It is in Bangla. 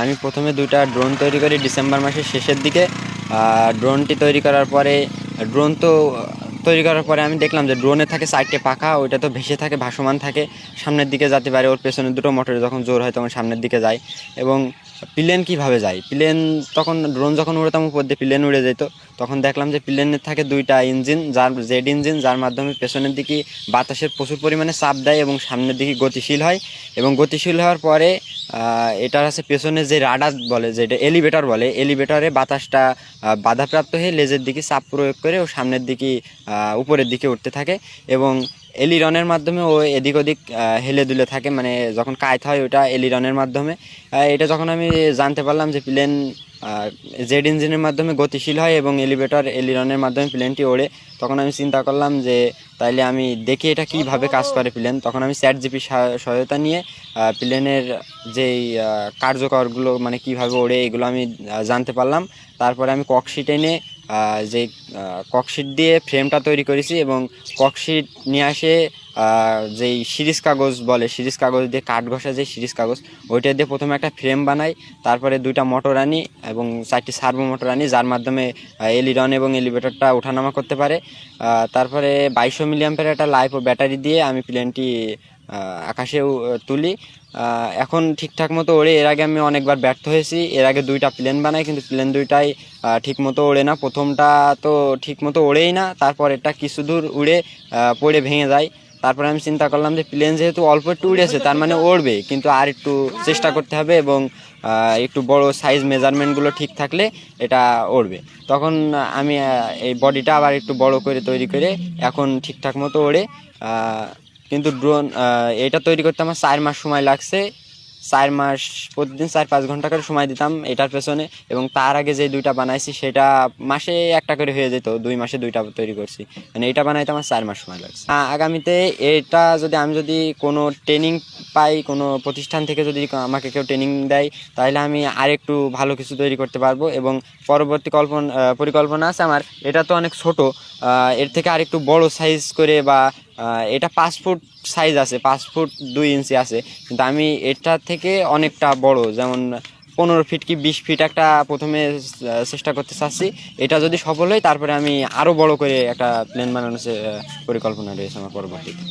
আমি প্রথমে দুইটা ড্রোন তৈরি করি ডিসেম্বর মাসের শেষের দিকে। ড্রোনটি তৈরি করার পরে ড্রোন তো তৈরি করার পরে আমি দেখলাম যে ড্রোনে থাকে 4টে পাখা, ওইটা তো ভেসে থাকে, ভাসমান থাকে, সামনের দিকে যেতে পারে। ওর পেছনে দুটো মোটরে যখন জোর হয় তখন সামনের দিকে যায়। এবং প্লেন কীভাবে যায়, প্লেন তখন ড্রোন যখন উড়তাম উপর দিয়ে প্লেন উড়ে যেত, তখন দেখলাম যে প্লেনের থাকে দুইটা ইঞ্জিন, যার জেড ইঞ্জিন, যার মাধ্যমে পেছনের দিকে বাতাসের প্রচুর পরিমাণে চাপ দেয় এবং সামনের দিকে গতিশীল হয়। এবং গতিশীল হওয়ার পরে এটার আছে পেছনে যে রাডার বলে, যেটা এলিভেটর বলে, এলিভেটরে বাতাসটা বাধাপ্রাপ্ত হয়ে লেজের দিকে চাপ প্রয়োগ করে ও সামনের দিকে উপরের দিকে উঠতে থাকে। এবং এলিরনের মাধ্যমে ও এদিক ওদিক হেলে দুলে থাকে, মানে যখন কায়ত হয় ওটা এলিরনের মাধ্যমে। এটা যখন আমি জানতে পারলাম যে প্লেন জেড ইঞ্জিনের মাধ্যমে গতিশীল হয় এবং এলিভেটর এলিরনের মাধ্যমে প্লেনটি ওড়ে, তখন আমি চিন্তা করলাম যে তাইলে আমি দেখি এটা কিভাবে কাজ করে প্লেন। তখন আমি চ্যাটজিপিটির সহায়তা নিয়ে প্লেনের যেই কার্যকরগুলো, মানে কিভাবে ওড়ে, এগুলো আমি জানতে পারলাম। তারপরে আমি ককশিট এনে যে ককশিট দিয়ে ফ্রেমটা তৈরি করেছি এবং ককশিট নিয়ে আসে যেই সিরিজ কাগজ বলে, সিরিজ কাগজ দিয়ে কাঠ ঘষা, যে সিরিজ কাগজ, ওইটা দিয়ে প্রথমে একটা ফ্রেম বানাই। তারপরে দুইটা মোটর আনি এবং 4টি সার্ভো মোটর আনি, যার মাধ্যমে এলিরন এবং এলিভেটরটা ওঠানামা করতে পারে। তারপরে 2200 মিলিঅ্যাম্পিয়ারের একটা লাইফ ও ব্যাটারি দিয়ে আমি প্লেনটি আকাশেও তুলি। এখন ঠিকঠাক মতো ওড়ে। এর আগে আমি অনেকবার ব্যর্থ হয়েছি, এর আগে দুইটা প্লেন বানাই, কিন্তু প্লেন দুইটাই ঠিক মতো ওড়ে না। প্রথমটা তো ঠিক মতো ওড়েই না, তারপর এটা কিছু দূর উড়ে পড়ে ভেঙে যায়। তারপরে আমি চিন্তা করলাম যে প্লেন যেহেতু অল্প একটু উড়েছে, তার মানে উড়বে, কিন্তু আর একটু চেষ্টা করতে হবে এবং একটু বড় সাইজ মেজারমেন্টগুলো ঠিক থাকলে এটা উড়বে। তখন আমি এই বডিটা আবার একটু বড় করে তৈরি করে এখন ঠিকঠাক মতো ওড়ে। কিন্তু ড্রোন এটা তৈরি করতে আমার 4 মাস সময় লাগছে। 4 মাস, প্রতিদিন 4-5 ঘন্টা করে সময় দিতাম এটার পেছনে। এবং তার আগে যে দুইটা বানাইছি সেটা মাসে একটা করে হয়ে যেত, 2 মাসে দুইটা তৈরি করছি। মানে এটা বানাইতে আমার 4 মাস সময় লাগছে। আগামীতে এটা যদি আমি কোনো ট্রেনিং পাই, কোনো প্রতিষ্ঠান থেকে যদি আমাকে কেউ ট্রেনিং দেয়, তাহলে আমি আরেকটু ভালো কিছু তৈরি করতে পারবো। এবং পরবর্তী পরিকল্পনা আছে আমার, এটা তো অনেক ছোট, এর থেকে আরেকটু বড় সাইজ করে, বা এটা 5 ফুট সাইজ আছে, 5 ফুট 2 ইঞ্চি আছে, কিন্তু আমি এটা থেকে অনেকটা বড়, যেমন 15 ফিট কি 20 ফিট একটা প্রথমে চেষ্টা করতে চাচ্ছি। এটা যদি সফল হয় তারপরে আমি আরও বড় করে একটা প্লেন বানানোর পরিকল্পনা রয়েছে আমার পরবর্তীতে।